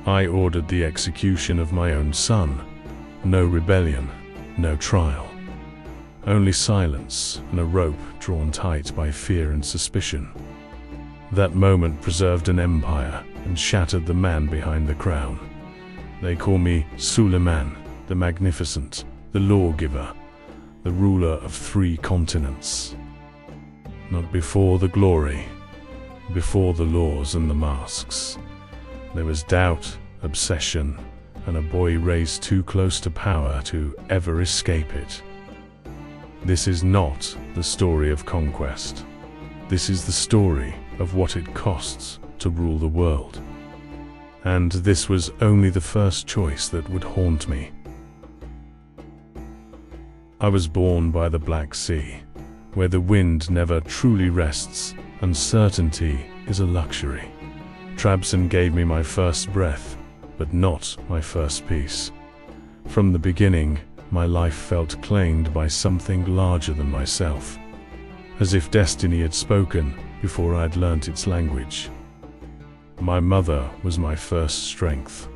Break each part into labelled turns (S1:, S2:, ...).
S1: I ordered the execution of my own son. No rebellion, no trial. Only silence and a rope drawn tight by fear and suspicion. That moment preserved an empire and shattered the man behind the crown. They call me Suleiman the Magnificent, the lawgiver, the ruler of 3 continents. Not before the glory, before the laws and the masks. There was doubt, obsession, and a boy raised too close to power to ever escape it. This is not the story of conquest. This is the story of what it costs to rule the world. And this was only the first choice that would haunt me. I was born by the Black Sea, where the wind never truly rests, and certainty is a luxury. Trabzon gave me my first breath, but not my first peace. From the beginning, my life felt claimed by something larger than myself, as if destiny had spoken before I'd learnt its language. My mother was my first strength.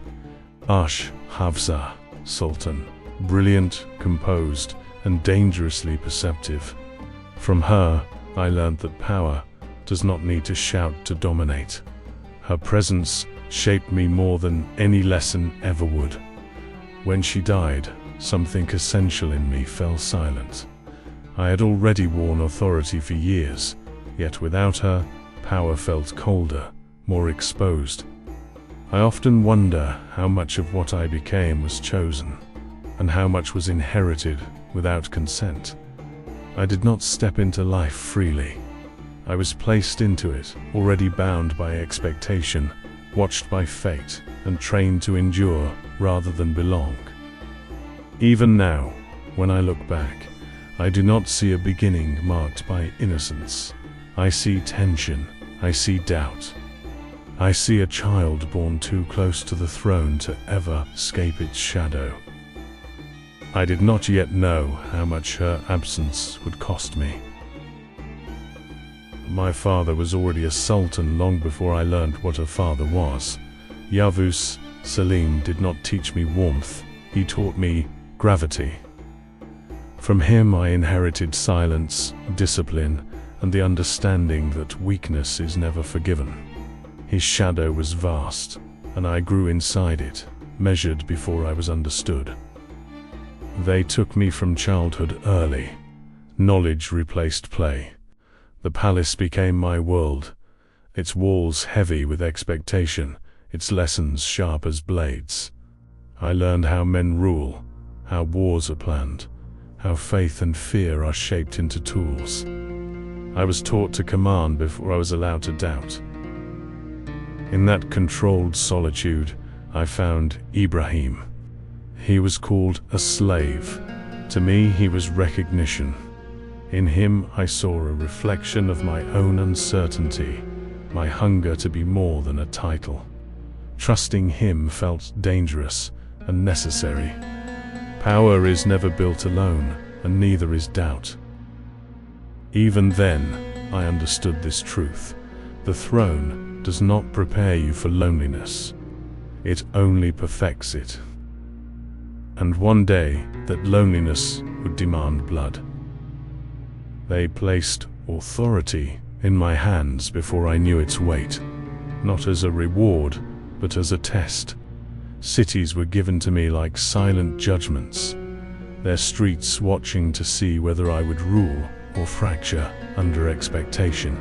S1: Hafsa, Sultan, brilliant, composed, and dangerously perceptive. From her, I learnt that power does not need to shout to dominate. Her presence shaped me more than any lesson ever would. When she died, something essential in me fell silent. I had already worn authority for years, yet without her, power felt colder, more exposed. I often wonder how much of what I became was chosen, and how much was inherited without consent. I did not step into life freely. I was placed into it, already bound by expectation, watched by fate, and trained to endure rather than belong. Even now, when I look back, I do not see a beginning marked by innocence. I see tension, I see doubt. I see a child born too close to the throne to ever escape its shadow. I did not yet know how much her absence would cost me. My father was already a sultan long before I learned what a father was. Yavuz Selim did not teach me warmth, he taught me gravity. From him I inherited silence, discipline, and the understanding that weakness is never forgiven. His shadow was vast, and I grew inside it, measured before I was understood. They took me from childhood early. Knowledge replaced play. The palace became my world, its walls heavy with expectation, its lessons sharp as blades. I learned how men rule, how wars are planned, how faith and fear are shaped into tools. I was taught to command before I was allowed to doubt. In that controlled solitude, I found Ibrahim. He was called a slave. To me, he was recognition. In him, I saw a reflection of my own uncertainty, my hunger to be more than a title. Trusting him felt dangerous and necessary. Power is never built alone, and neither is doubt. Even then, I understood this truth. The throne does not prepare you for loneliness. It only perfects it. And one day, that loneliness would demand blood. They placed authority in my hands before I knew its weight, not as a reward, but as a test. Cities were given to me like silent judgments, their streets watching to see whether I would rule or fracture under expectation.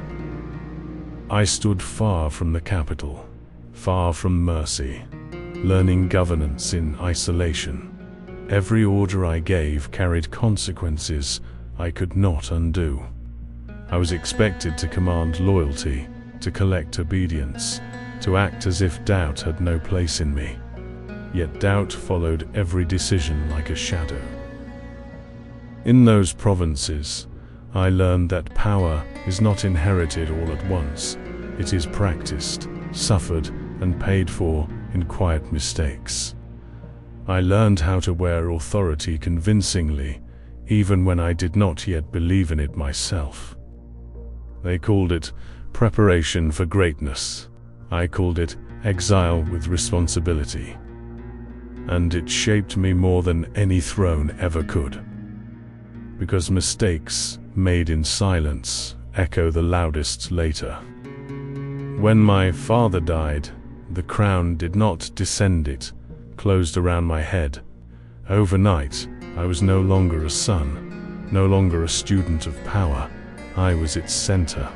S1: I stood far from the capital, far from mercy, learning governance in isolation. Every order I gave carried consequences I could not undo. I was expected to command loyalty, to collect obedience, to act as if doubt had no place in me. Yet doubt followed every decision like a shadow. In those provinces, I learned that power is not inherited all at once. It is practiced, suffered, and paid for in quiet mistakes. I learned how to wear authority convincingly, even when I did not yet believe in it myself. They called it preparation for greatness. I called it exile with responsibility. And it shaped me more than any throne ever could. Because mistakes made in silence echo the loudest later. When my father died, the crown did not descend, it closed around my head. Overnight, I was no longer a son, no longer a student of power. I was its center.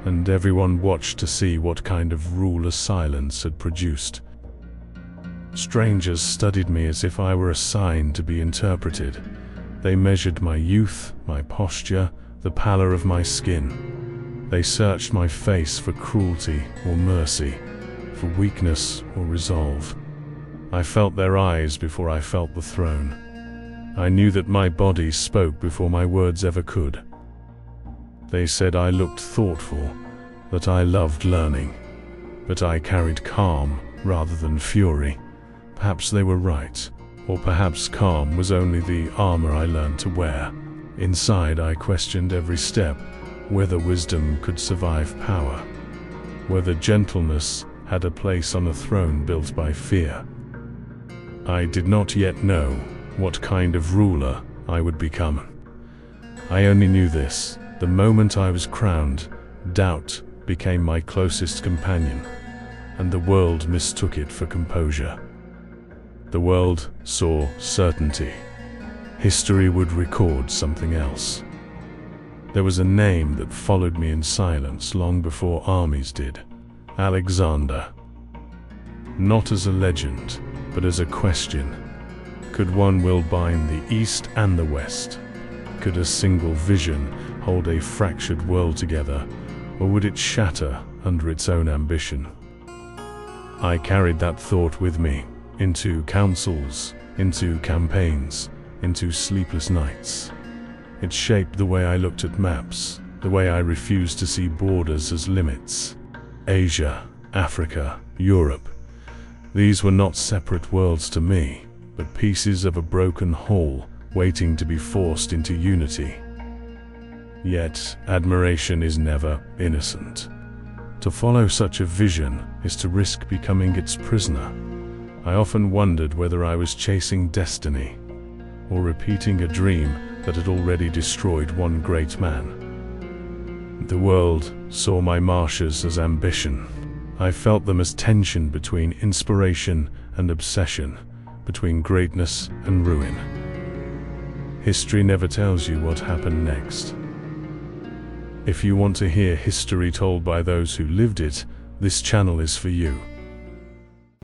S1: And everyone watched to see what kind of ruler silence had produced. Strangers studied me as if I were a sign to be interpreted. They measured my youth, my posture, the pallor of my skin. They searched my face for cruelty or mercy, for weakness or resolve. I felt their eyes before I felt the throne. I knew that my body spoke before my words ever could. They said I looked thoughtful, that I loved learning, but I carried calm rather than fury. Perhaps they were right, or perhaps calm was only the armor I learned to wear. Inside, I questioned every step, whether wisdom could survive power, whether gentleness had a place on a throne built by fear. I did not yet know what kind of ruler I would become. I only knew this: the moment I was crowned, doubt became my closest companion, and the world mistook it for composure. The world saw certainty. History would record something else. There was a name that followed me in silence long before armies did: Alexander. Not as a legend, but as a question. Could one will bind the East and the West? Could a single vision hold a fractured world together, or would it shatter under its own ambition? I carried that thought with me, into councils, into campaigns, into sleepless nights. It shaped the way I looked at maps, the way I refused to see borders as limits. Asia, Africa, Europe. These were not separate worlds to me, but pieces of a broken whole waiting to be forced into unity. Yet, admiration is never innocent. To follow such a vision is to risk becoming its prisoner. I often wondered whether I was chasing destiny, or repeating a dream that had already destroyed one great man. The world saw my marches as ambition. I felt them as tension between inspiration and obsession, between greatness and ruin. History never tells you what happened next. If you want to hear history told by those who lived it, this channel is for you.